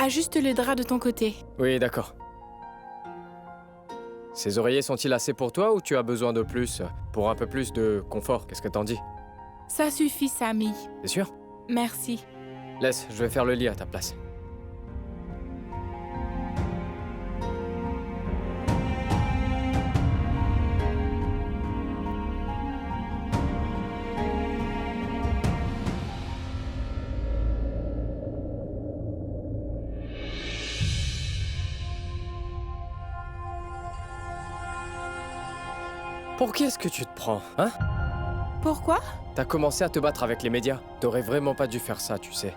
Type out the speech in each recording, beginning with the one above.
Ajuste le drap de ton côté. Oui, d'accord. Ces oreillers sont-ils assez pour toi ou tu as besoin de plus pour un peu plus de confort? Qu'est-ce que t'en dis? Ça suffit, Samy. C'est sûr? Merci. Laisse, je vais faire le lit à ta place. Pour qui est-ce que tu te prends, hein? Pourquoi? T'as commencé à te battre avec les médias. T'aurais vraiment pas dû faire ça, tu sais.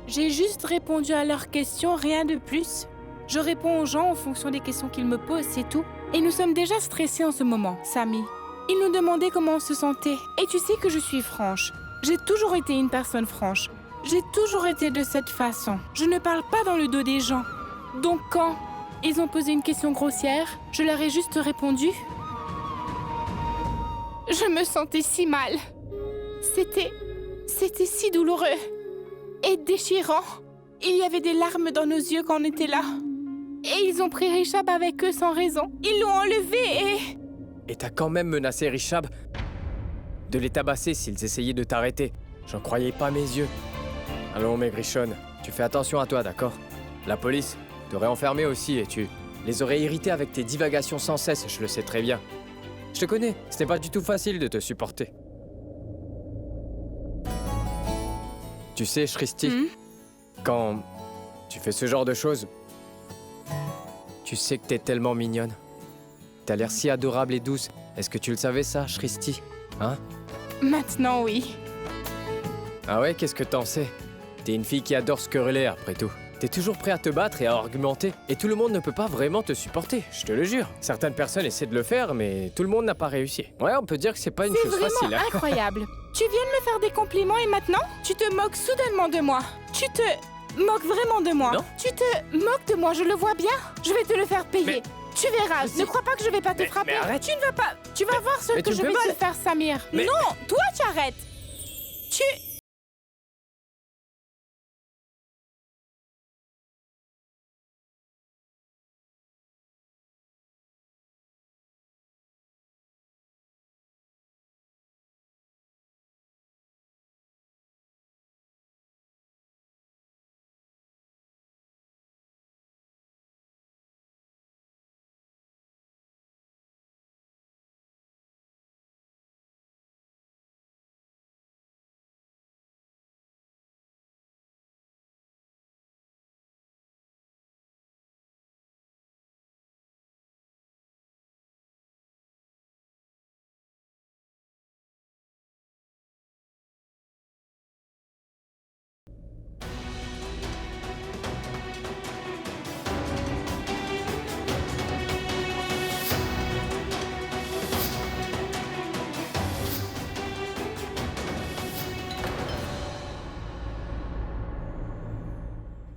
J'ai juste répondu à leurs questions, rien de plus. Je réponds aux gens en fonction des questions qu'ils me posent, c'est tout. Et nous sommes déjà stressés en ce moment, Samy. Ils nous demandaient comment on se sentait. Et tu sais que je suis franche. J'ai toujours été une personne franche. J'ai toujours été de cette façon. Je ne parle pas dans le dos des gens. Donc quand ils ont posé une question grossière, je leur ai juste répondu. Je me sentais si mal. C'était si douloureux et déchirant. Il y avait des larmes dans nos yeux quand on était là. Et ils ont pris Richab avec eux sans raison. Ils l'ont enlevé Et t'as quand même menacé Richab de les tabasser s'ils essayaient de t'arrêter. J'en croyais pas mes yeux. Allons, Maigrichonne, tu fais attention à toi, d'accord? La police t'aurait enfermé aussi et tu les aurais irrités avec tes divagations sans cesse, je le sais très bien. Je te connais, ce n'est pas du tout facile de te supporter. Tu sais, Shristi, quand tu fais ce genre de choses, tu sais que t'es tellement mignonne. T'as l'air si adorable et douce. Est-ce que tu le savais ça, Shristi? Hein? Maintenant, oui. Ah ouais, qu'est-ce que t'en sais? T'es une fille qui adore se quereller, après tout. T'es toujours prêt à te battre et à argumenter. Et tout le monde ne peut pas vraiment te supporter, je te le jure. Certaines personnes essaient de le faire, mais tout le monde n'a pas réussi. Ouais, on peut dire que c'est pas une chose facile. C'est vraiment incroyable. Tu viens de me faire des compliments et maintenant, tu te moques soudainement de moi. Tu te moques vraiment de moi. Non. Tu te moques de moi, je le vois bien. Je vais te le faire payer. Mais... Tu verras, si. ne crois pas que je vais pas te frapper. Mais arrête. Tu ne vas pas... Tu vas voir ce mais que tu je me vais fais te faire, Samir. Mais- Non, toi tu arrêtes. Tu...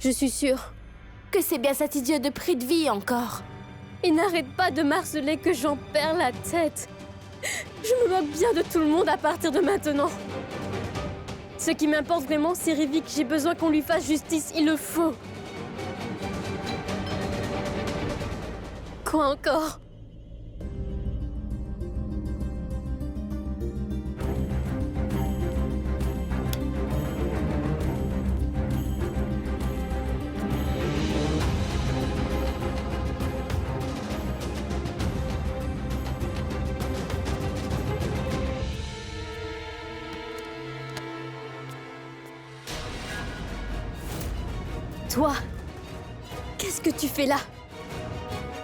Je suis sûre que c'est bien cet idiot de prix de vie encore. Il n'arrête pas de marceler que j'en perds la tête. Je me moque bien de tout le monde à partir de maintenant. Ce qui m'importe vraiment, c'est Rivik. J'ai besoin qu'on lui fasse justice, il le faut. Quoi encore? Toi, qu'est-ce que tu fais là?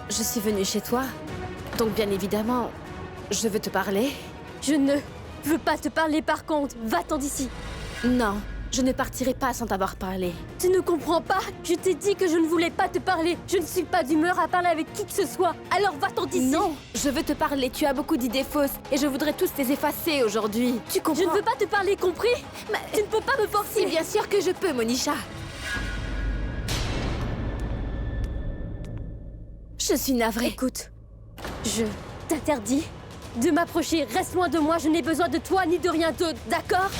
Je suis venue chez toi, donc bien évidemment, je veux te parler. Je ne veux pas te parler par contre, va-t'en d'ici. Non, je ne partirai pas sans t'avoir parlé. Tu ne comprends pas? Je t'ai dit que je ne voulais pas te parler. Je ne suis pas d'humeur à parler avec qui que ce soit, alors va-t'en d'ici. Non, je veux te parler, tu as beaucoup d'idées fausses et je voudrais tous les effacer aujourd'hui. Tu comprends? Je ne veux pas te parler, compris? Mais tu ne peux pas me forcer. Si, bien sûr que je peux, Monisha. Je suis navrée. Écoute, je t'interdis de m'approcher. Reste loin de moi, je n'ai besoin de toi ni de rien d'autre, d'accord?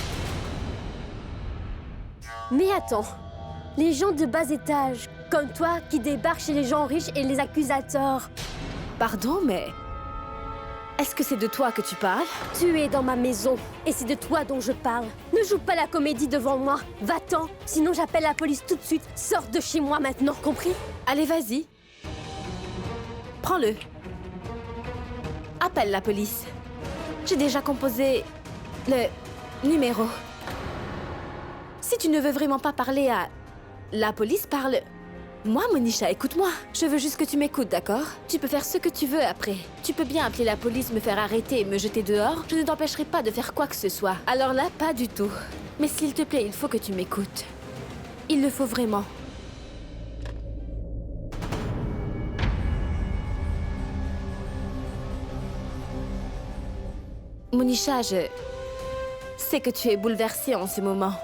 Mais attends, Les gens de bas étage, comme toi, qui débarquent chez les gens riches et les accusent à tort. Pardon, mais... Est-ce que c'est de toi que tu parles? Tu es dans ma maison, et c'est de toi dont je parle. Ne joue pas la comédie devant moi. Va-t'en, sinon j'appelle la police tout de suite. Sors de chez moi maintenant, compris? Allez, vas-y. Prends-le. Appelle la police. J'ai déjà composé le numéro. Si tu ne veux vraiment pas parler à la police, parle... Moi, Monisha, écoute-moi. Je veux juste que tu m'écoutes, d'accord? Tu peux faire ce que tu veux après. Tu peux bien appeler la police, me faire arrêter et me jeter dehors. Je ne t'empêcherai pas de faire quoi que ce soit. Alors là, pas du tout. Mais s'il te plaît, il faut que tu m'écoutes. Il le faut vraiment. Monisha, je sais que tu es bouleversée en ce moment.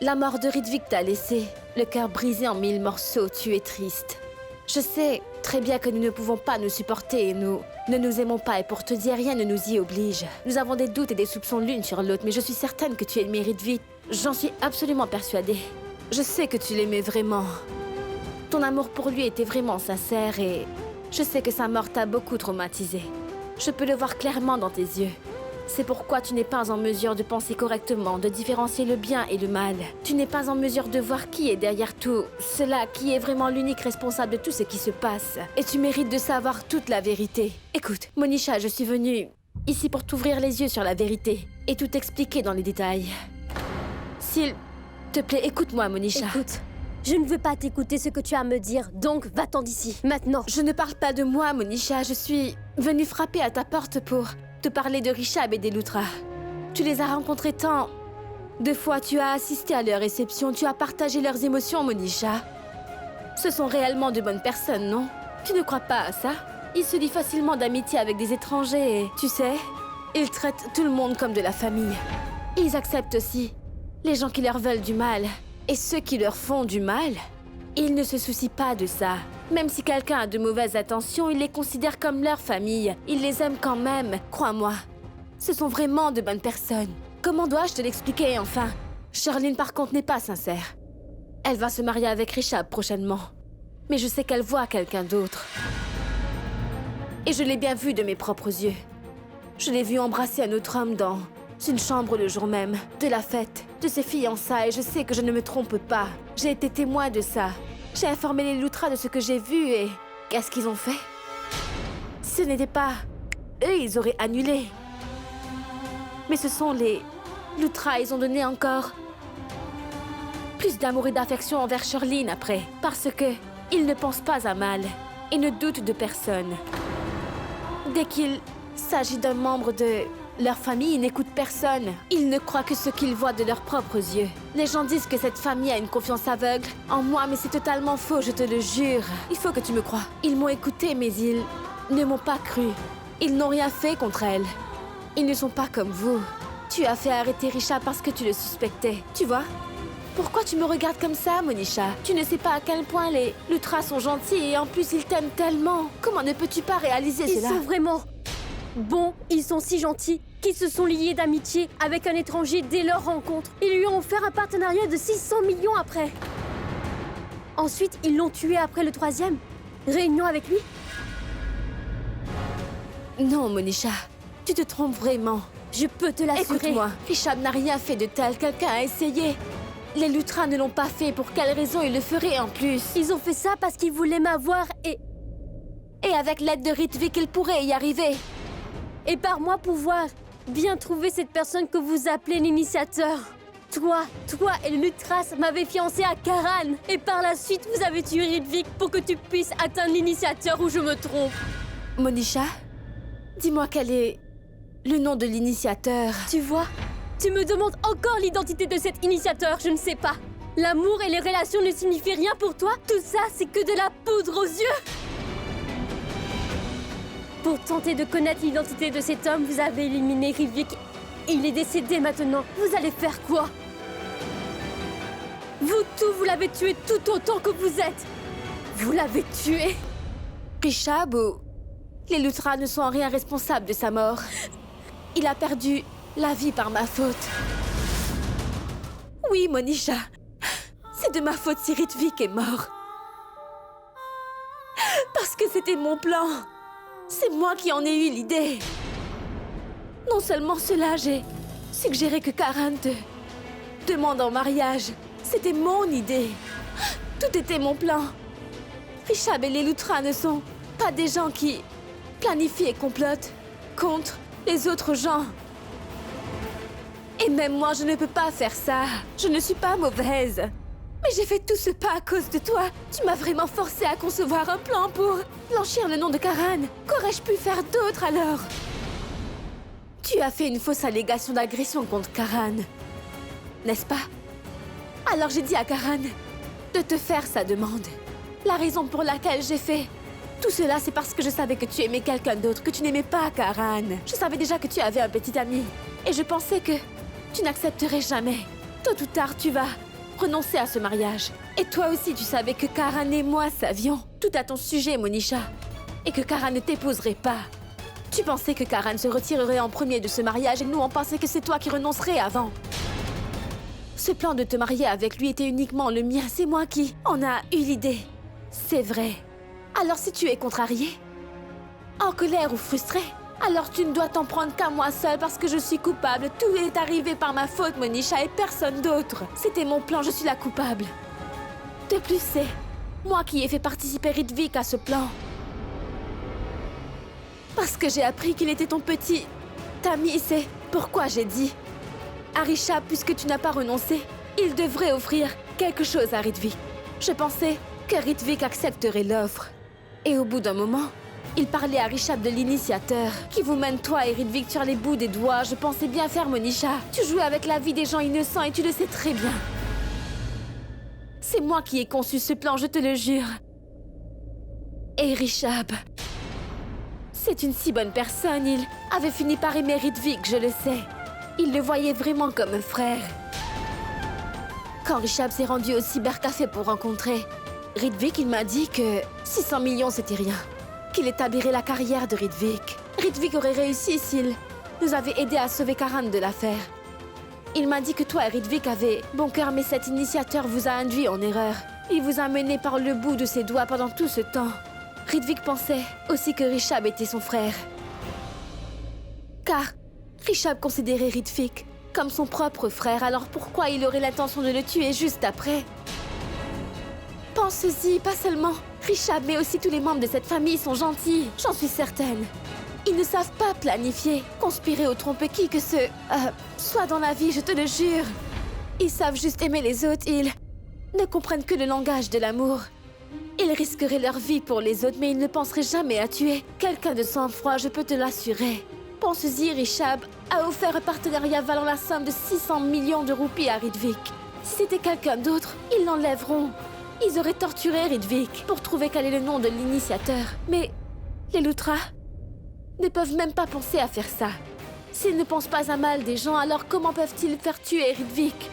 La mort de Ridvik t'a laissé le cœur brisé en 1000 morceaux, tu es triste. Je sais très bien que nous ne pouvons pas nous supporter et nous ne nous aimons pas et pour te dire rien ne nous y oblige. Nous avons des doutes et des soupçons l'une sur l'autre, mais je suis certaine que tu aimais Ridvik. J'en suis absolument persuadée. Je sais que tu l'aimais vraiment. Ton amour pour lui était vraiment sincère et je sais que sa mort t'a beaucoup traumatisée. Je peux le voir clairement dans tes yeux. C'est pourquoi tu n'es pas en mesure de penser correctement, de différencier le bien et le mal. Tu n'es pas en mesure de voir qui est derrière tout cela, qui est vraiment l'unique responsable de tout ce qui se passe. Et tu mérites de savoir toute la vérité. Écoute, Monisha, je suis venue ici pour t'ouvrir les yeux sur la vérité et tout expliquer dans les détails. S'il te plaît, écoute-moi, Monisha. Écoute, je ne veux pas t'écouter ce que tu as à me dire, donc va-t'en d'ici, maintenant. Je ne parle pas de moi, Monisha. Je suis venue frapper à ta porte pour te parler de Rishab et des Lutra. Tu les as rencontrés tant de fois, tu as assisté à leur réception, tu as partagé leurs émotions, Monisha. Ce sont réellement de bonnes personnes, non? Tu ne crois pas à ça? Ils se lient facilement d'amitié avec des étrangers et, tu sais, ils traitent tout le monde comme de la famille. Ils acceptent aussi les gens qui leur veulent du mal. Et ceux qui leur font du mal, ils ne se soucient pas de ça. Même si quelqu'un a de mauvaises intentions, ils les considèrent comme leur famille. Ils les aiment quand même, crois-moi. Ce sont vraiment de bonnes personnes. Comment dois-je te l'expliquer, enfin? Charlene, par contre, n'est pas sincère. Elle va se marier avec Rishab prochainement. Mais je sais qu'elle voit quelqu'un d'autre. Et je l'ai bien vu de mes propres yeux. Je l'ai vu embrasser un autre homme dans une chambre le jour même, de la fête, de ses fiançailles. Je sais que je ne me trompe pas. J'ai été témoin de ça. J'ai informé les Lutra de ce que j'ai vu et... Qu'est-ce qu'ils ont fait? Ce n'était pas... Eux, ils auraient annulé. Mais ce sont les Lutra, ils ont donné encore... plus d'amour et d'affection envers Charlene après. Parce que ils ne pensent pas à mal et ne doutent de personne. Dès qu'il s'agit d'un membre de leur famille, ils n'écoutent personne. Ils ne croient que ce qu'ils voient de leurs propres yeux. Les gens disent que cette famille a une confiance aveugle en moi, mais c'est totalement faux, je te le jure. Il faut que tu me crois. Ils m'ont écouté, mais ils ne m'ont pas cru. Ils n'ont rien fait contre elle. Ils ne sont pas comme vous. Tu as fait arrêter Risha parce que tu le suspectais, tu vois? Pourquoi tu me regardes comme ça, Monisha? Tu ne sais pas à quel point les Lutra sont gentils et en plus ils t'aiment tellement. Comment ne peux-tu pas réaliser cela? Ils sont vraiment... Bon, ils sont si gentils qu'ils se sont liés d'amitié avec un étranger dès leur rencontre. Ils lui ont offert un partenariat de 600 millions après. Ensuite, ils l'ont tué après le 3e. Réunion avec lui? Non, Monisha, tu te trompes vraiment. Je peux te l'assurer. Écoute-moi, Rishab n'a rien fait de tel. Quelqu'un a essayé. Les Lutra ne l'ont pas fait. Pour quelle raison ils le feraient en plus? Ils ont fait ça parce qu'ils voulaient m'avoir et avec l'aide de Ridvik, ils pourraient y arriver. Et par moi pouvoir bien trouver cette personne que vous appelez l'initiateur. Toi et le Lutras m'avez fiancé à Karan. Et par la suite, vous avez tué Ridvik pour que tu puisses atteindre l'initiateur ou je me trompe. Monisha, dis-moi quel est le nom de l'initiateur. Tu vois, tu me demandes encore l'identité de cet initiateur, je ne sais pas. L'amour et les relations ne signifient rien pour toi? Tout ça, c'est que de la poudre aux yeux. Pour tenter de connaître l'identité de cet homme, vous avez éliminé Ridvik. Il est décédé maintenant. Vous allez faire quoi? Vous tous, vous l'avez tué tout autant que vous êtes. Vous l'avez tué. Rishab ou... Les Lutra ne sont en rien responsables de sa mort. Il a perdu la vie par ma faute. Oui, Monisha. C'est de ma faute si Ritvik est mort. Parce que c'était mon plan. C'est moi qui en ai eu l'idée. Non seulement cela, j'ai suggéré que Karan te demande en mariage. C'était mon idée. Tout était mon plan. Rishab et les Luthra ne sont pas des gens qui planifient et complotent contre les autres gens. Et même moi, je ne peux pas faire ça. Je ne suis pas mauvaise. Mais j'ai fait tout ce pas à cause de toi. Tu m'as vraiment forcé à concevoir un plan pour blanchir le nom de Karan. Qu'aurais-je pu faire d'autre alors? Tu as fait une fausse allégation d'agression contre Karan, n'est-ce pas? Alors j'ai dit à Karan de te faire sa demande. La raison pour laquelle j'ai fait tout cela, c'est parce que je savais que tu aimais quelqu'un d'autre, que tu n'aimais pas Karan. Je savais déjà que tu avais un petit ami. Et je pensais que tu n'accepterais jamais. Tôt ou tard, tu vas renoncer à ce mariage. Et toi aussi, tu savais que Karan et moi savions tout à ton sujet, Monisha. Et que Karan ne t'épouserait pas. Tu pensais que Karan se retirerait en premier de ce mariage et nous, on pensait que c'est toi qui renoncerais avant. Ce plan de te marier avec lui était uniquement le mien. C'est moi qui en a eu l'idée. C'est vrai. Alors si tu es contrarié, en colère ou frustré, alors tu ne dois t'en prendre qu'à moi seule parce que je suis coupable. Tout est arrivé par ma faute, Monisha, et personne d'autre. C'était mon plan, je suis la coupable. De plus, c'est moi qui ai fait participer Ritvik à ce plan. Parce que j'ai appris qu'il était ton petit ami, c'est pourquoi j'ai dit à Rishab, puisque tu n'as pas renoncé, il devrait offrir quelque chose à Ritvik. Je pensais que Ritvik accepterait l'offre. Et au bout d'un moment, il parlait à Rishab de l'initiateur qui vous mène toi et Ritvik sur les bouts des doigts. Je pensais bien faire, Monisha. Tu jouais avec la vie des gens innocents et tu le sais très bien. C'est moi qui ai conçu ce plan, je te le jure. Et Rishab, c'est une si bonne personne. Il avait fini par aimer Ritvik, je le sais. Il le voyait vraiment comme un frère. Quand Rishab s'est rendu au cybercafé pour rencontrer Ritvik, il m'a dit que 600 millions, c'était rien. Qu'il établirait la carrière de Ritvik. Ritvik aurait réussi s'il nous avait aidé à sauver Karan de l'affaire. Il m'a dit que toi et Ritvik avez bon cœur, mais cet initiateur vous a induit en erreur. Il vous a mené par le bout de ses doigts pendant tout ce temps. Ritvik pensait aussi que Rishab était son frère. Car Rishab considérait Ritvik comme son propre frère, alors pourquoi il aurait l'intention de le tuer juste après? Pense-y, pas seulement Rishab, mais aussi tous les membres de cette famille sont gentils, j'en suis certaine. Ils ne savent pas planifier, conspirer ou tromper qui que ce soit dans la vie, je te le jure. Ils savent juste aimer les autres, ils ne comprennent que le langage de l'amour. Ils risqueraient leur vie pour les autres, mais ils ne penseraient jamais à tuer quelqu'un de sang-froid, je peux te l'assurer. Pense-y, Rishab a offert un partenariat valant la somme de 600 millions de roupies à Ritvik. Si c'était quelqu'un d'autre, ils l'enlèveront. Ils auraient torturé Ritvik pour trouver quel est le nom de l'initiateur. Mais les Luthra ne peuvent même pas penser à faire ça. S'ils ne pensent pas à mal des gens, alors comment peuvent-ils faire tuer Ritvik?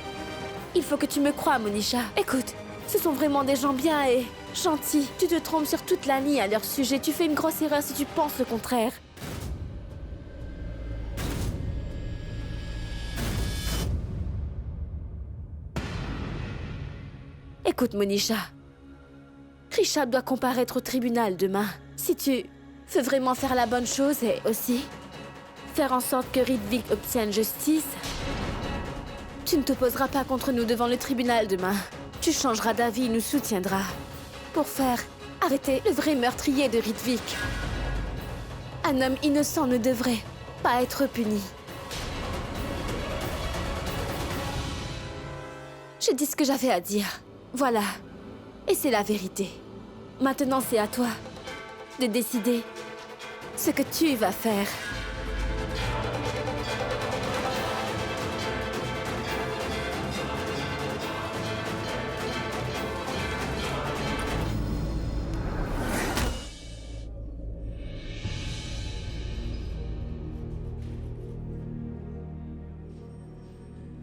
Il faut que tu me crois, Monisha. Écoute, ce sont vraiment des gens bien et gentils. Tu te trompes sur toute la ligne à leur sujet. Tu fais une grosse erreur si tu penses le contraire. Écoute, Monisha. Rishab doit comparaître au tribunal demain. Si tu veux vraiment faire la bonne chose et aussi faire en sorte que Ritvik obtienne justice, tu ne t'opposeras pas contre nous devant le tribunal demain. Tu changeras d'avis, nous soutiendras pour faire arrêter le vrai meurtrier de Ritvik. Un homme innocent ne devrait pas être puni. J'ai dit ce que j'avais à dire. Voilà. Et c'est la vérité. Maintenant, c'est à toi de décider ce que tu vas faire.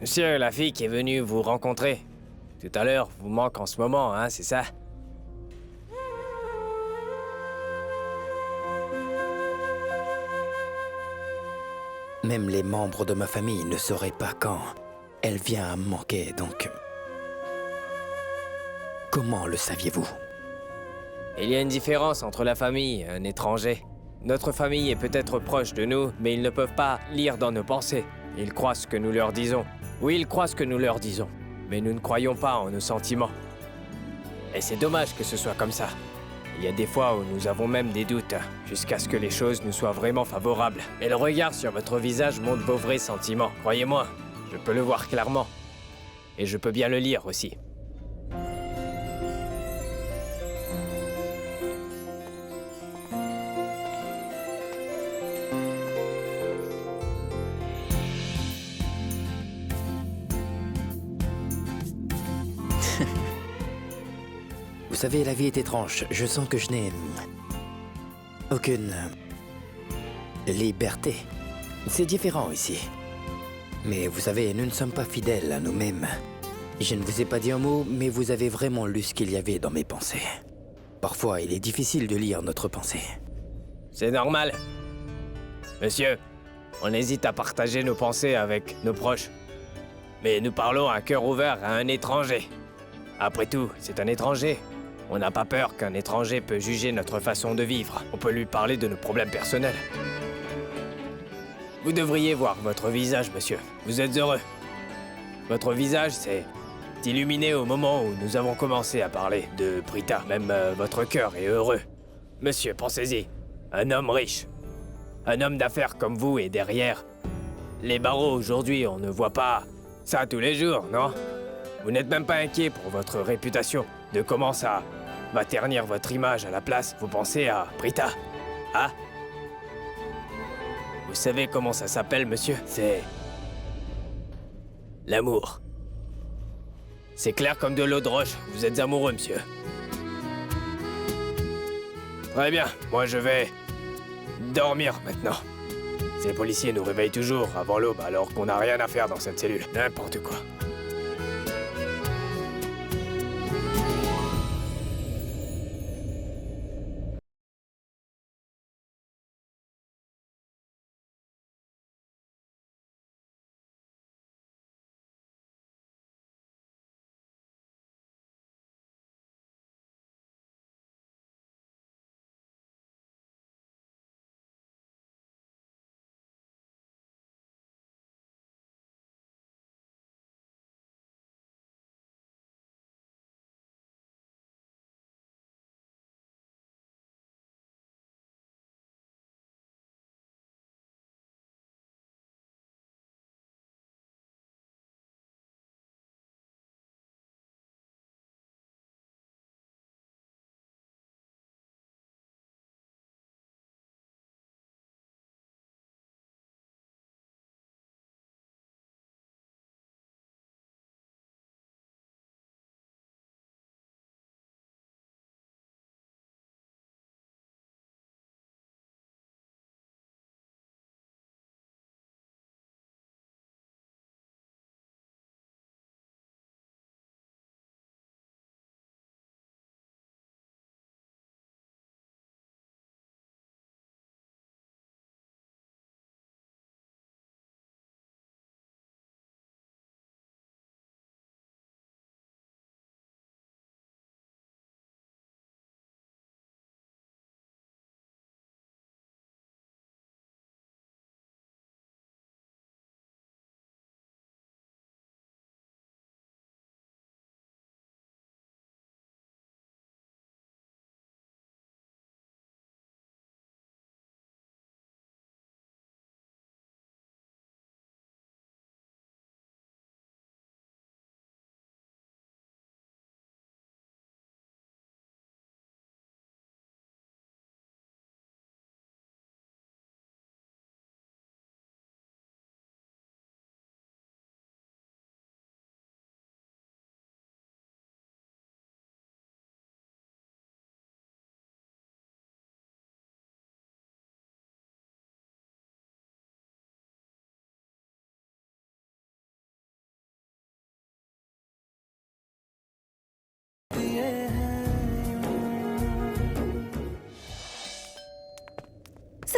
Monsieur, la fille qui est venue vous rencontrer tout à l'heure vous manque en ce moment, hein, c'est ça? Même les membres de ma famille ne sauraient pas quand elle vient à me manquer, donc... Comment le saviez-vous? Il y a une différence entre la famille et un étranger. Notre famille est peut-être proche de nous, mais ils ne peuvent pas lire dans nos pensées. Ils croient ce que nous leur disons. Oui, ils croient ce que nous leur disons. Mais nous ne croyons pas en nos sentiments. Et c'est dommage que ce soit comme ça. Il y a des fois où nous avons même des doutes, jusqu'à ce que les choses nous soient vraiment favorables. Et le regard sur votre visage montre vos vrais sentiments. Croyez-moi, je peux le voir clairement. Et je peux bien le lire aussi. Vous savez, la vie est étrange. Je sens que je n'ai aucune liberté. C'est différent ici. Mais vous savez, nous ne sommes pas fidèles à nous-mêmes. Je ne vous ai pas dit un mot, mais vous avez vraiment lu ce qu'il y avait dans mes pensées. Parfois, il est difficile de lire notre pensée. C'est normal. Monsieur, on hésite à partager nos pensées avec nos proches. Mais nous parlons à cœur ouvert à un étranger. Après tout, c'est un étranger. On n'a pas peur qu'un étranger peut juger notre façon de vivre. On peut lui parler de nos problèmes personnels. Vous devriez voir votre visage, monsieur. Vous êtes heureux. Votre visage s'est illuminé au moment où nous avons commencé à parler de Prita. Même votre cœur est heureux. Monsieur, pensez-y. Un homme riche. Un homme d'affaires comme vous est derrière. Les barreaux aujourd'hui, on ne voit pas ça tous les jours, non? Vous n'êtes même pas inquiet pour votre réputation. De comment ça va ternir votre image à la place. Vous pensez à Prita. Ah? Vous savez comment ça s'appelle, monsieur? C'est l'amour. C'est clair comme de l'eau de roche. Vous êtes amoureux, monsieur. Très bien. Moi, je vais dormir maintenant. Ces policiers nous réveillent toujours avant l'aube alors qu'on n'a rien à faire dans cette cellule. N'importe quoi.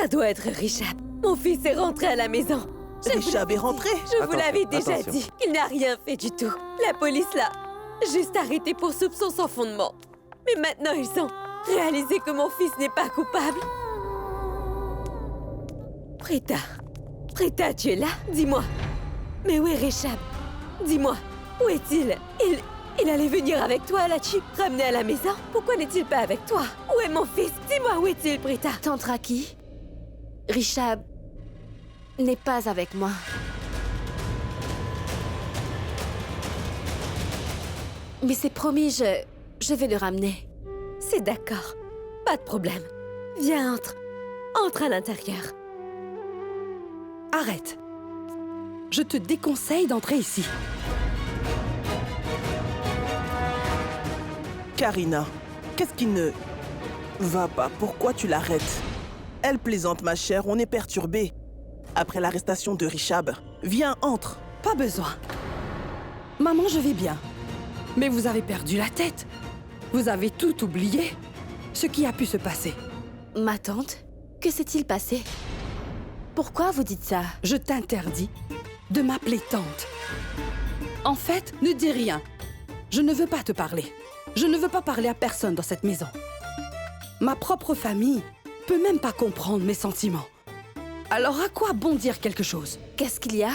Ça doit être Richard. Mon fils est rentré à la maison. Richard est rentré? Je vous l'avais déjà dit. Il n'a rien fait du tout. La police juste arrêtés pour soupçons sans fondement. Mais maintenant, ils ont réalisé que mon fils n'est pas coupable. Prita. Prita, tu es là? Dis-moi. Mais où est Richab? Dis-moi, où est-il? Il allait venir avec toi, l'as-tu ramené à la maison? Pourquoi n'est-il pas avec toi? Où est mon fils? Dis-moi, où est-il, Prita? Tante Raki, Richab n'est pas avec moi. Mais c'est promis, je vais le ramener. C'est d'accord. Pas de problème. Viens, entre. Entre à l'intérieur. Arrête. Je te déconseille d'entrer ici. Karina, qu'est-ce qui ne va pas? Pourquoi tu l'arrêtes? Elle plaisante, ma chère, on est perturbés. Après l'arrestation de Richab, viens, entre. Pas besoin. Maman, je vais bien. Mais vous avez perdu la tête. Vous avez tout oublié. Ce qui a pu se passer. Ma tante, que s'est-il passé? Pourquoi vous dites ça? Je t'interdis de m'appeler tante. En fait, ne dis rien. Je ne veux pas te parler. Je ne veux pas parler à personne dans cette maison. Ma propre famille peut même pas comprendre mes sentiments. Alors à quoi bon dire quelque chose? Qu'est-ce qu'il y a?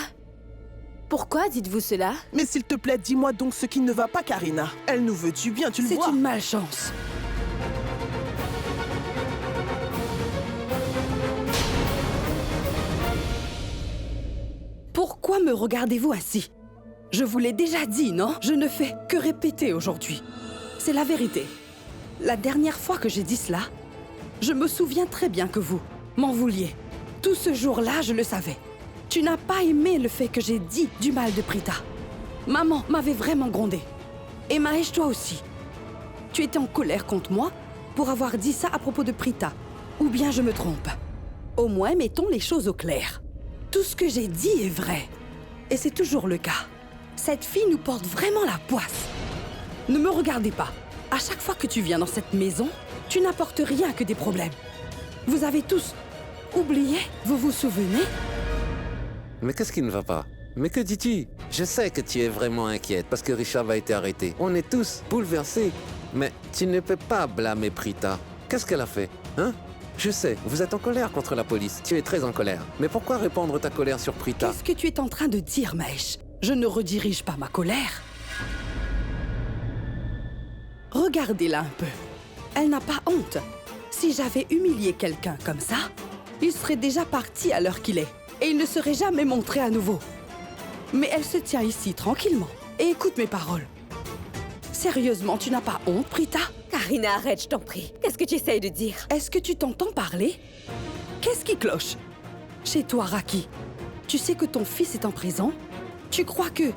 Pourquoi dites-vous cela? Mais s'il te plaît, dis-moi donc ce qui ne va pas, Karina. Elle nous veut du bien, tu le vois. C'est une malchance. Pourquoi me regardez-vous ainsi? Je vous l'ai déjà dit, non? Je ne fais que répéter aujourd'hui. C'est la vérité. La dernière fois que j'ai dit cela, je me souviens très bien que vous m'en vouliez. Tout ce jour-là, je le savais. Tu n'as pas aimé le fait que j'ai dit du mal de Prita. Maman m'avait vraiment grondée. Et Mahesh, toi aussi. Tu étais en colère contre moi pour avoir dit ça à propos de Prita. Ou bien je me trompe. Au moins, mettons les choses au clair. Tout ce que j'ai dit est vrai. Et c'est toujours le cas. Cette fille nous porte vraiment la poisse. Ne me regardez pas. À chaque fois que tu viens dans cette maison, tu n'apportes rien que des problèmes. Vous avez tous oublié? Vous vous souvenez? Mais qu'est-ce qui ne va pas? Mais que dis-tu? Je sais que tu es vraiment inquiète parce que Richab a été arrêté. On est tous bouleversés. Mais tu ne peux pas blâmer Prita. Qu'est-ce qu'elle a fait? Hein? Je sais, vous êtes en colère contre la police. Tu es très en colère. Mais pourquoi répandre ta colère sur Prita? Qu'est-ce que tu es en train de dire, Mahesh? Je ne redirige pas ma colère. Regardez-la un peu. Elle n'a pas honte. Si j'avais humilié quelqu'un comme ça, il serait déjà parti à l'heure qu'il est. Et il ne serait jamais montré à nouveau. Mais elle se tient ici tranquillement et écoute mes paroles. Sérieusement, tu n'as pas honte, Prita? Karina, arrête, je t'en prie. Qu'est-ce que tu essayes de dire? Est-ce que tu t'entends parler? Qu'est-ce qui cloche? Chez toi, Raki, tu sais que ton fils est en prison? Tu crois que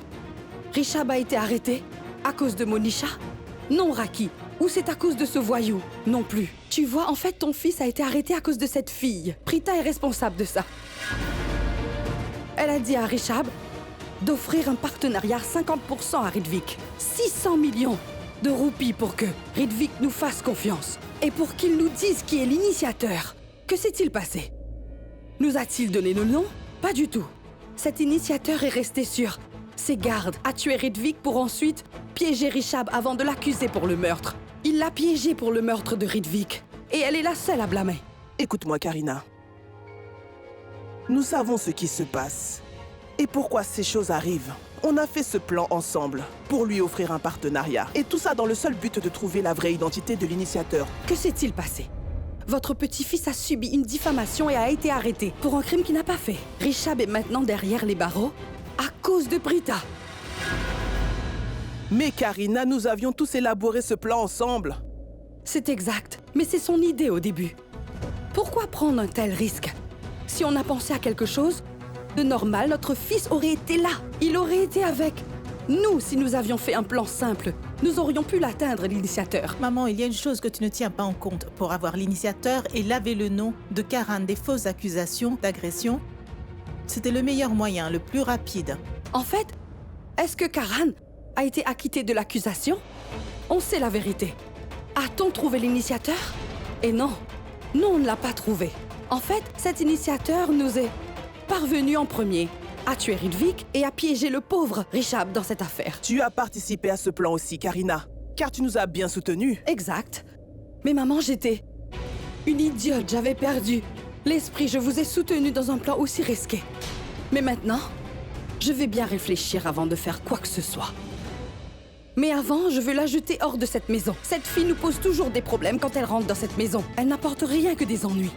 Richab a été arrêté à cause de Monisha? Non, Raki. Ou c'est à cause de ce voyou? Non plus. Tu vois, en fait, ton fils a été arrêté à cause de cette fille. Prita est responsable de ça. Elle a dit à Richab d'offrir un partenariat 50% à Ridvik. 600 millions de roupies pour que Ridvik nous fasse confiance. Et pour qu'il nous dise qui est l'initiateur. Que s'est-il passé? Nous a-t-il donné le nom? Pas du tout. Cet initiateur est resté sur ses gardes, a tué Ridvik pour ensuite piéger Richab avant de l'accuser pour le meurtre. Il l'a piégé pour le meurtre de Ridvik. Et elle est la seule à blâmer. Écoute-moi, Karina. Nous savons ce qui se passe. Et pourquoi ces choses arrivent. On a fait ce plan ensemble pour lui offrir un partenariat. Et tout ça dans le seul but de trouver la vraie identité de l'initiateur. Que s'est-il passé? Votre petit-fils a subi une diffamation et a été arrêté pour un crime qu'il n'a pas fait. Richab est maintenant derrière les barreaux à cause de Prita. Mais Karina, nous avions tous élaboré ce plan ensemble. C'est exact, mais c'est son idée au début. Pourquoi prendre un tel risque? Si on a pensé à quelque chose de normal, notre fils aurait été là. Il aurait été avec nous si nous avions fait un plan simple. Nous aurions pu l'atteindre, l'initiateur. Maman, il y a une chose que tu ne tiens pas en compte. Pour avoir l'initiateur et laver le nom de Karan des fausses accusations d'agression, c'était le meilleur moyen, le plus rapide. En fait, est-ce que Karan a été acquitté de l'accusation? On sait la vérité. A-t-on trouvé l'initiateur? Et non, on ne l'a pas trouvé. En fait, cet initiateur nous est parvenu en premier. a tué Ridvik et a piégé le pauvre Rishab dans cette affaire. Tu as participé à ce plan aussi, Karina, car tu nous as bien soutenus. Exact. Mais maman, j'étais une idiote, j'avais perdu l'esprit, je vous ai soutenu dans un plan aussi risqué. Mais maintenant, je vais bien réfléchir avant de faire quoi que ce soit. Mais avant, je veux la jeter hors de cette maison. Cette fille nous pose toujours des problèmes quand elle rentre dans cette maison. Elle n'apporte rien que des ennuis.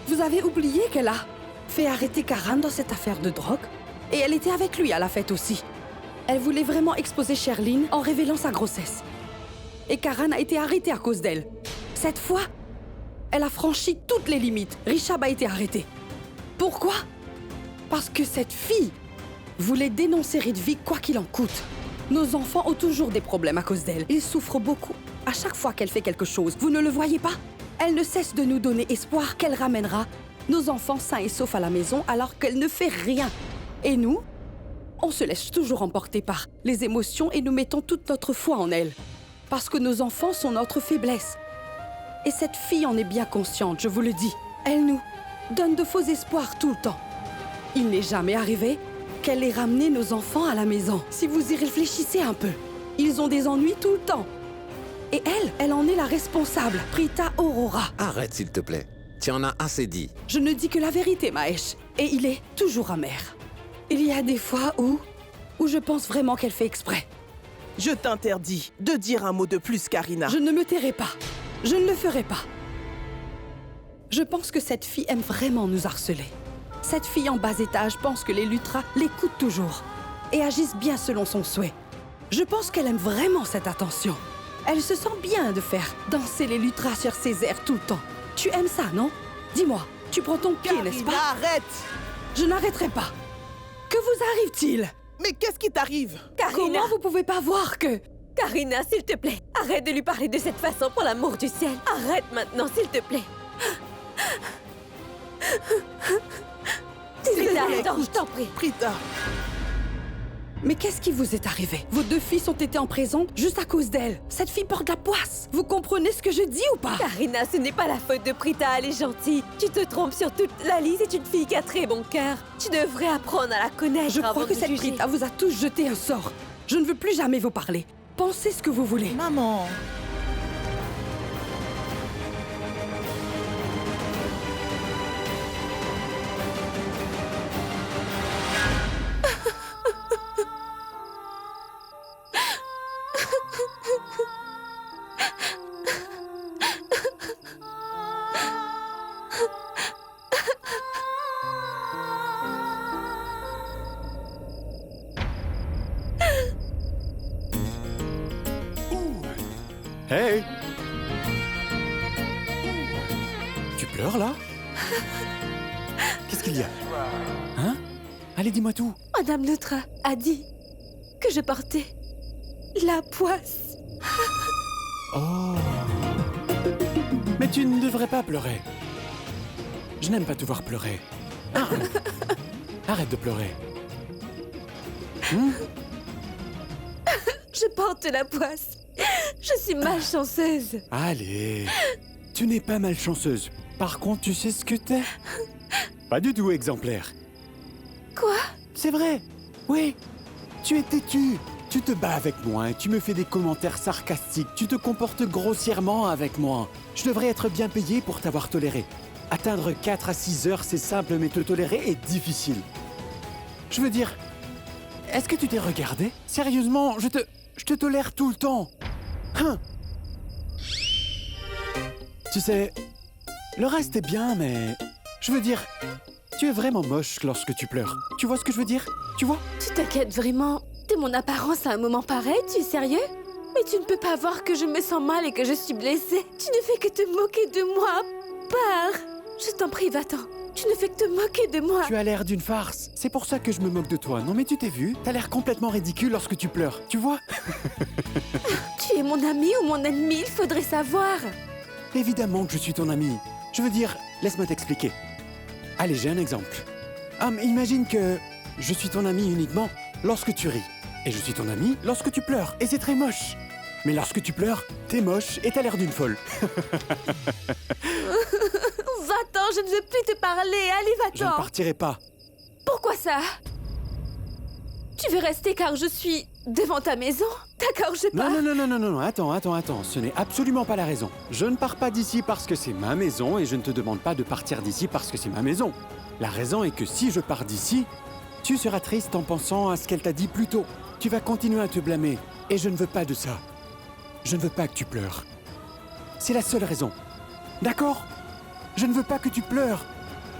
Vous avez oublié qu'elle a fait arrêter Karan dans cette affaire de drogue? Et elle était avec lui à la fête aussi. Elle voulait vraiment exposer Sherline en révélant sa grossesse. Et Karan a été arrêté à cause d'elle. Cette fois, elle a franchi toutes les limites. Rishab a été arrêté. Pourquoi? Parce que cette fille voulait dénoncer Ridvik quoi qu'il en coûte. Nos enfants ont toujours des problèmes à cause d'elle. Ils souffrent beaucoup. À chaque fois qu'elle fait quelque chose, vous ne le voyez pas? Elle ne cesse de nous donner espoir qu'elle ramènera nos enfants sains et saufs à la maison alors qu'elle ne fait rien. Et nous, on se laisse toujours emporter par les émotions et nous mettons toute notre foi en elle. Parce que nos enfants sont notre faiblesse. Et cette fille en est bien consciente, je vous le dis. Elle nous donne de faux espoirs tout le temps. Il n'est jamais arrivé qu'elle ait ramené nos enfants à la maison. Si vous y réfléchissez un peu, ils ont des ennuis tout le temps. Et elle en est la responsable, Prita Aurora. Arrête, s'il te plaît. Tu en as assez dit. Je ne dis que la vérité, Mahesh. Et il est toujours amer. Il y a des fois où je pense vraiment qu'elle fait exprès. Je t'interdis de dire un mot de plus, Karina. Je ne me tairai pas. Je ne le ferai pas. Je pense que cette fille aime vraiment nous harceler. Cette fille en bas étage pense que les Lutras l'écoutent toujours et agissent bien selon son souhait. Je pense qu'elle aime vraiment cette attention. Elle se sent bien de faire danser les Lutras sur ses airs tout le temps. Tu aimes ça, non? Dis-moi, tu prends ton pied, n'est-ce pas? Arrête! Je n'arrêterai pas. Que vous arrive-t-il? Mais qu'est-ce qui t'arrive? Karina! Comment vous pouvez pas voir que... Karina, s'il te plaît, arrête de lui parler de cette façon pour l'amour du ciel. Arrête maintenant, s'il te plaît. Prita, attends, je t'en prie. Prita! Mais qu'est-ce qui vous est arrivé? Vos deux fils ont été en prison juste à cause d'elle. Cette fille porte la poisse. Vous comprenez ce que je dis ou pas? Karina, ce n'est pas la faute de Prita, elle est gentille. Tu te trompes sur toute la liste, c'est une fille qui a très bon cœur. Tu devrais apprendre à la connaître. Je avant crois que de cette juger. Prita vous a tous jeté un sort. Je ne veux plus jamais vous parler. Pensez ce que vous voulez. Maman, Hey! Tu pleures là? Qu'est-ce qu'il y a? Hein? Allez, dis-moi tout. Madame Lutra a dit que je portais la poisse. Oh! Mais tu ne devrais pas pleurer. Je n'aime pas te voir pleurer. Ah. Arrête de pleurer. Je porte la poisse. Je suis malchanceuse. Allez, tu n'es pas malchanceuse. Par contre, tu sais ce que t'es? Pas du tout exemplaire. Quoi? C'est vrai, oui. Tu es têtu. Tu te bats avec moi et tu me fais des commentaires sarcastiques. Tu te comportes grossièrement avec moi. Je devrais être bien payé pour t'avoir toléré. Atteindre 4 à 6 heures, c'est simple, mais te tolérer est difficile. Je veux dire, est-ce que tu t'es regardé? Sérieusement, je te tolère tout le temps. Hein? Tu sais, le reste est bien, mais... Je veux dire, tu es vraiment moche lorsque tu pleures. Tu vois ce que je veux dire? Tu vois? Tu t'inquiètes vraiment de mon apparence à un moment pareil? Tu es sérieux? Mais tu ne peux pas voir que je me sens mal et que je suis blessée. Tu ne fais que te moquer de moi. Pars! Je t'en prie, va-t'en. Tu ne fais que te moquer de moi. Tu as l'air d'une farce. C'est pour ça que je me moque de toi. Non mais tu t'es vu? T'as l'air complètement ridicule lorsque tu pleures. Tu vois? Tu es mon ami ou mon ennemi? Il faudrait savoir. Évidemment que je suis ton ami. Je veux dire, laisse-moi t'expliquer. Allez, j'ai un exemple. Mais imagine que je suis ton ami uniquement lorsque tu ris. Et je suis ton ami lorsque tu pleures. Et c'est très moche. Mais lorsque tu pleures, t'es moche et t'as l'air d'une folle. Va-t'en, je ne veux plus te parler. Allez, Je ne va-t'en. partirai pas. Pourquoi ça? Tu veux rester car je suis devant ta maison? D'accord, je pars. Non, attends, ce n'est absolument pas la raison. Je ne pars pas d'ici parce que c'est ma maison et je ne te demande pas de partir d'ici parce que c'est ma maison. La raison est que si je pars d'ici, tu seras triste en pensant à ce qu'elle t'a dit plus tôt. Tu vas continuer à te blâmer et je ne veux pas de ça. Je ne veux pas que tu pleures. C'est la seule raison. D'accord? Je ne veux pas que tu pleures.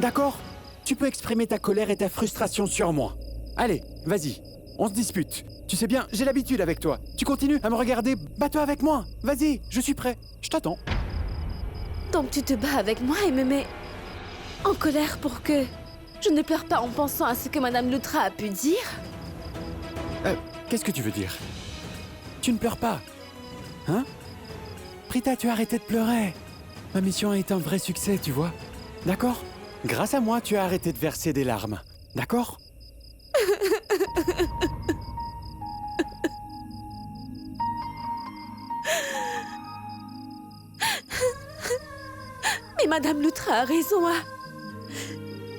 D'accord? Tu peux exprimer ta colère et ta frustration sur moi. Allez, vas-y, on se dispute. Tu sais bien, j'ai l'habitude avec toi. Tu continues à me regarder, bats-toi avec moi. Vas-y, je suis prêt, je t'attends. Donc tu te bats avec moi et me mets en colère pour que je ne pleure pas en pensant à ce que Madame Lutra a pu dire? Qu'est-ce que tu veux dire? Tu ne pleures pas, hein? Prita, tu as arrêté de pleurer. Ma mission a été un vrai succès, tu vois. D'accord? Grâce à moi, tu as arrêté de verser des larmes. D'accord? Mais Madame Lutra a raison, hein.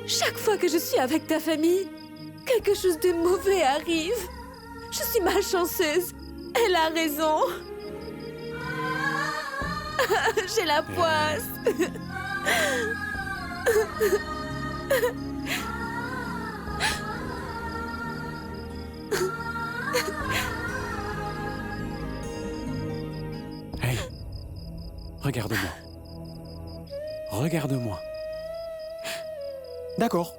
Chaque fois que je suis avec ta famille, quelque chose de mauvais arrive. Je suis malchanceuse. Elle a raison. J'ai la poisse. Hey, regarde-moi. Regarde-moi. D'accord.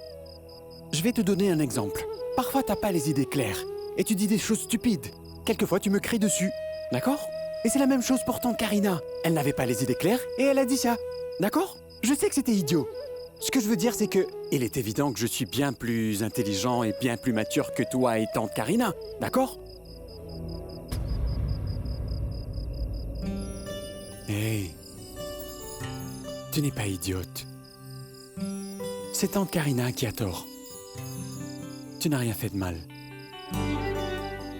Je vais te donner un exemple. Parfois, t'as pas les idées claires et tu dis des choses stupides. Quelquefois, tu me cries dessus. D'accord? Et c'est la même chose pour tante Karina. Elle n'avait pas les idées claires et elle a dit ça. D'accord? Je sais que c'était idiot. Ce que je veux dire, c'est que il est évident que je suis bien plus intelligent et bien plus mature que toi et tante Karina. D'accord? Hey, tu n'es pas idiote. C'est tante Karina qui a tort. Tu n'as rien fait de mal.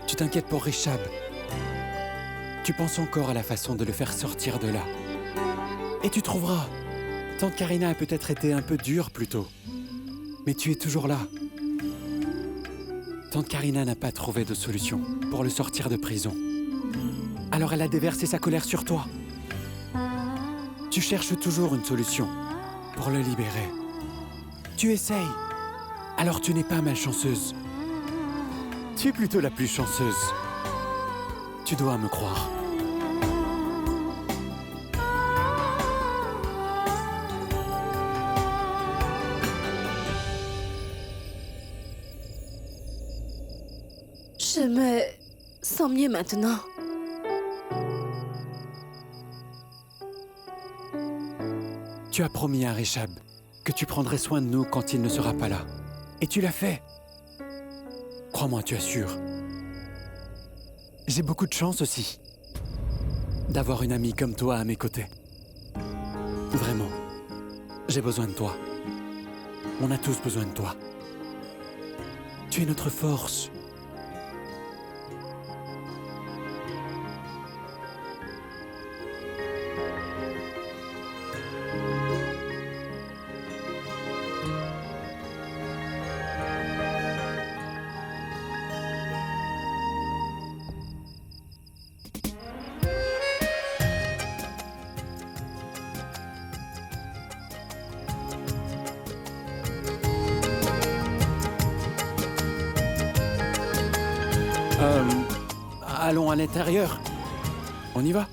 Tu t'inquiètes pour Richab. Tu penses encore à la façon de le faire sortir de là. Et tu trouveras. Tante Karina a peut-être été un peu dure plus tôt. Mais tu es toujours là. Tante Karina n'a pas trouvé de solution pour le sortir de prison. Alors elle a déversé sa colère sur toi. Tu cherches toujours une solution pour le libérer. Tu essayes. Alors tu n'es pas malchanceuse. Tu es plutôt la plus chanceuse. Tu dois me croire. Je me sens mieux maintenant. Tu as promis à Richab que tu prendrais soin de nous quand il ne sera pas là. Et tu l'as fait. Crois-moi, tu assures. J'ai beaucoup de chance aussi d'avoir une amie comme toi à mes côtés. Vraiment, j'ai besoin de toi. On a tous besoin de toi. Tu es notre force. Allons à l'intérieur. On y va?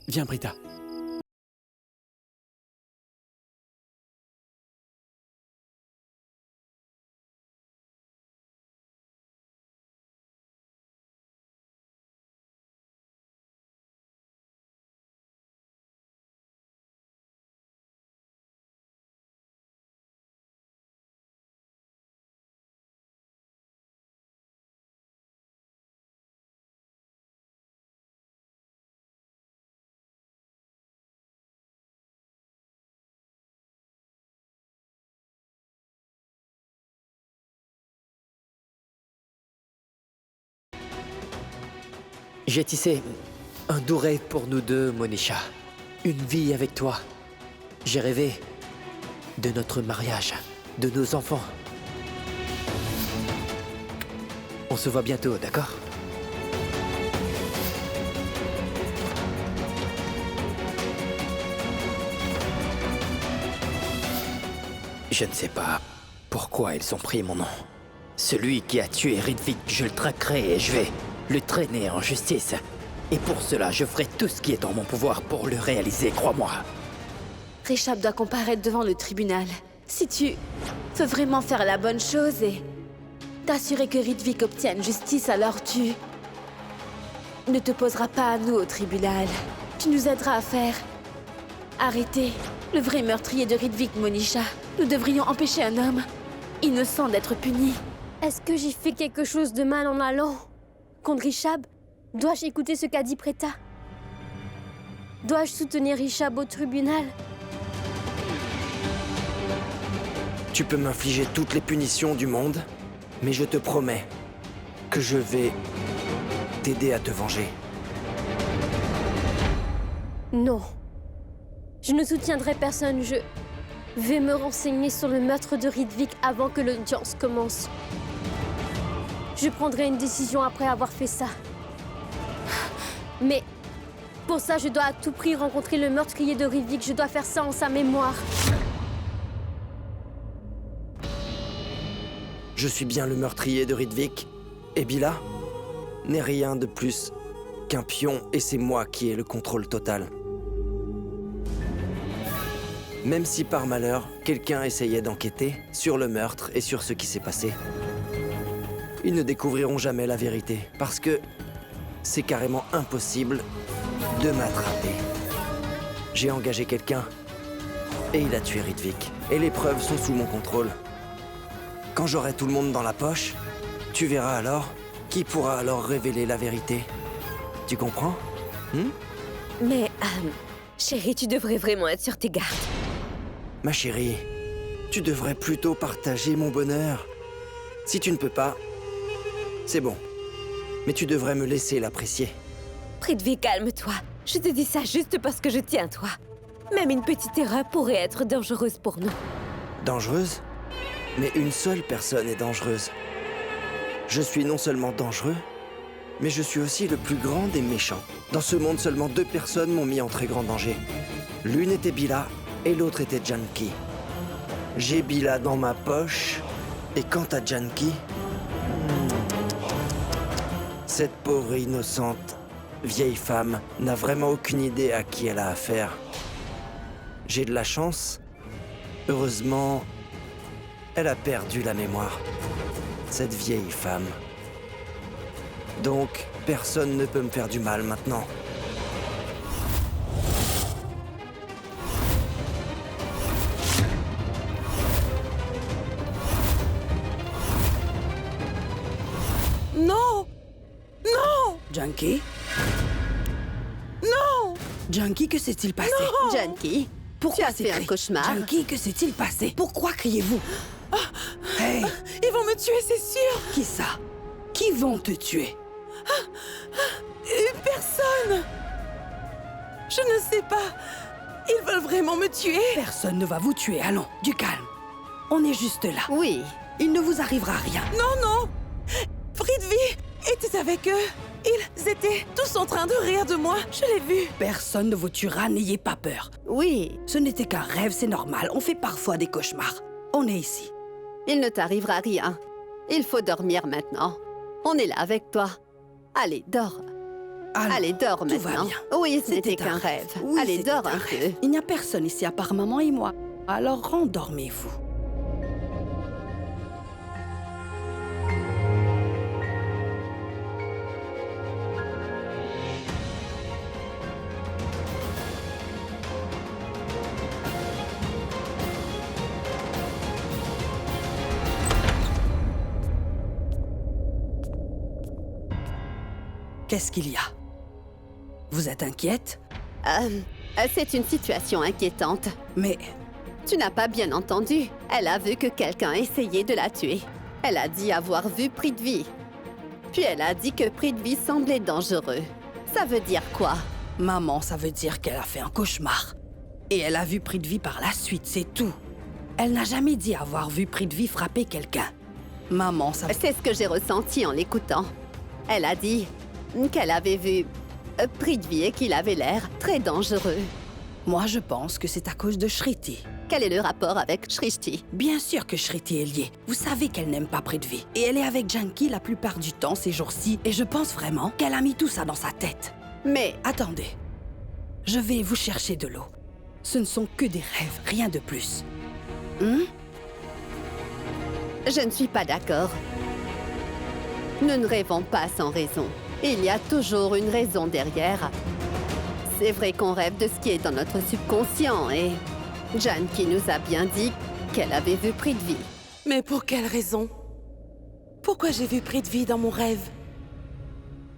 Viens, Brita. J'ai tissé un doux rêve pour nous deux, Monisha. Une vie avec toi. J'ai rêvé de notre mariage, de nos enfants. On se voit bientôt, d'accord? Je ne sais pas pourquoi ils ont pris mon nom. Celui qui a tué Ridvik, je le traquerai et je vais le traîner en justice. Et pour cela, je ferai tout ce qui est en mon pouvoir pour le réaliser, crois-moi. Rishab doit comparaître devant le tribunal. Si tu veux vraiment faire la bonne chose et t'assurer que Ridvik obtienne justice, alors tu ne te poseras pas à nous au tribunal. Tu nous aideras à faire arrêter le vrai meurtrier de Ridvik, Monisha. Nous devrions empêcher un homme innocent d'être puni. Est-ce que j'ai fait quelque chose de mal en allant contre Rishab? Dois-je écouter ce qu'a dit Preta? Dois-je soutenir Rishab au tribunal? Tu peux m'infliger toutes les punitions du monde, mais je te promets que je vais t'aider à te venger. Non. Je ne soutiendrai personne. Je vais me renseigner sur le meurtre de Ridvik avant que l'audience commence. Je prendrai une décision après avoir fait ça. Mais pour ça, je dois à tout prix rencontrer le meurtrier de Ridvik. Je dois faire ça en sa mémoire. Je suis bien le meurtrier de Ridvik, et Bila n'est rien de plus qu'un pion, et c'est moi qui ai le contrôle total. Même si par malheur, quelqu'un essayait d'enquêter sur le meurtre et sur ce qui s'est passé, ils ne découvriront jamais la vérité, parce que c'est carrément impossible de m'attraper. J'ai engagé quelqu'un, et il a tué Ridvik, et les preuves sont sous mon contrôle. Quand j'aurai tout le monde dans la poche, tu verras alors qui pourra alors révéler la vérité. Tu comprends? Mais, chérie, tu devrais vraiment être sur tes gardes. Ma chérie, tu devrais plutôt partager mon bonheur. Si tu ne peux pas, c'est bon. Mais tu devrais me laisser l'apprécier. Prithvi, calme-toi. Je te dis ça juste parce que je tiens à toi. Même une petite erreur pourrait être dangereuse pour nous. Dangereuse? Mais une seule personne est dangereuse. Je suis non seulement dangereux, mais je suis aussi le plus grand des méchants. Dans ce monde, seulement 2 personnes m'ont mis en très grand danger. L'une était Bila et l'autre était Janki. J'ai Bila dans ma poche, et quant à Janki, cette pauvre innocente vieille femme n'a vraiment aucune idée à qui elle a affaire. J'ai de la chance. Heureusement, elle a perdu la mémoire, cette vieille femme. Donc, personne ne peut me faire du mal maintenant. Non! Non! Janki? Non! Janki, que s'est-il passé? Janki, Pourquoi tu as fait un cauchemar? Janki, que s'est-il passé? Pourquoi criez-vous? Hey! Ils vont me tuer, c'est sûr. Qui ça? Qui vont te tuer? Personne. Je ne sais pas. Ils veulent vraiment me tuer. Personne ne va vous tuer, allons, du calme. On est juste là. Oui. Il ne vous arrivera rien. Non. Ridvik était avec eux. Ils étaient tous en train de rire de moi. Je l'ai vu. Personne ne vous tuera, n'ayez pas peur. Oui, Ce n'était qu'un rêve, c'est normal. On fait parfois des cauchemars. On est ici. il ne t'arrivera rien. Il faut dormir maintenant. On est là avec toi. Allez, dors. Allez, dors tout va maintenant. bien. Oui, ce n'était C'était qu'un un rêve. Oui, Allez, c'était dors un un rêve. peu. Il n'y a personne ici à part maman et moi. Alors rendormez-vous. Qu'est-ce qu'il y a? Vous êtes inquiète? C'est une situation inquiétante. Mais Tu n'as pas bien entendu. Elle a vu que quelqu'un essayait de la tuer. Elle a dit avoir vu Prithvi. Puis elle a dit que Prithvi semblait dangereux. Ça veut dire quoi? maman, ça veut dire qu'elle a fait un cauchemar. Et elle a vu Prithvi par la suite, c'est tout. Elle n'a jamais dit avoir vu Prithvi frapper quelqu'un. Maman, ça... C'est ce que j'ai ressenti en l'écoutant. Elle a dit qu'elle avait vu Prithvi et qu'il avait l'air très dangereux. Moi, je pense que c'est à cause de Shriti. Quel est le rapport avec Shrishti? Bien sûr que Shriti est liée. Vous savez qu'elle n'aime pas Prithvi. Et elle est avec Janki la plupart du temps ces jours-ci. Et je pense vraiment qu'elle a mis tout ça dans sa tête. Mais... Attendez. Je vais vous chercher de l'eau. Ce ne sont que des rêves, rien de plus. Je ne suis pas d'accord. Nous ne rêvons pas sans raison. Il y a toujours une raison derrière. C'est vrai qu'on rêve de ce qui est dans notre subconscient et... Janki nous a bien dit qu'elle avait vu Prithvi. Mais pour quelle raison? Pourquoi j'ai vu Prithvi dans mon rêve?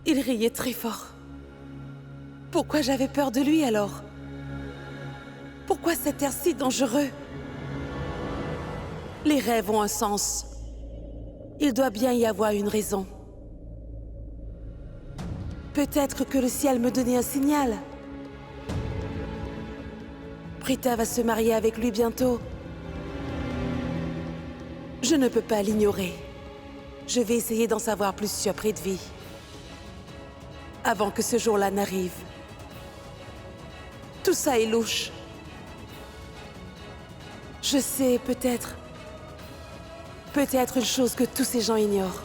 Il riait très fort. Pourquoi j'avais peur de lui alors? Pourquoi cet air si dangereux? Les rêves ont un sens. Il doit bien y avoir une raison. Peut-être que le ciel me donnait un signal. Prita va se marier avec lui bientôt. Je ne peux pas l'ignorer. Je vais essayer d'en savoir plus sur Prithvi. Avant que ce jour-là n'arrive. Tout ça est louche. Je sais, peut-être une chose que tous ces gens ignorent.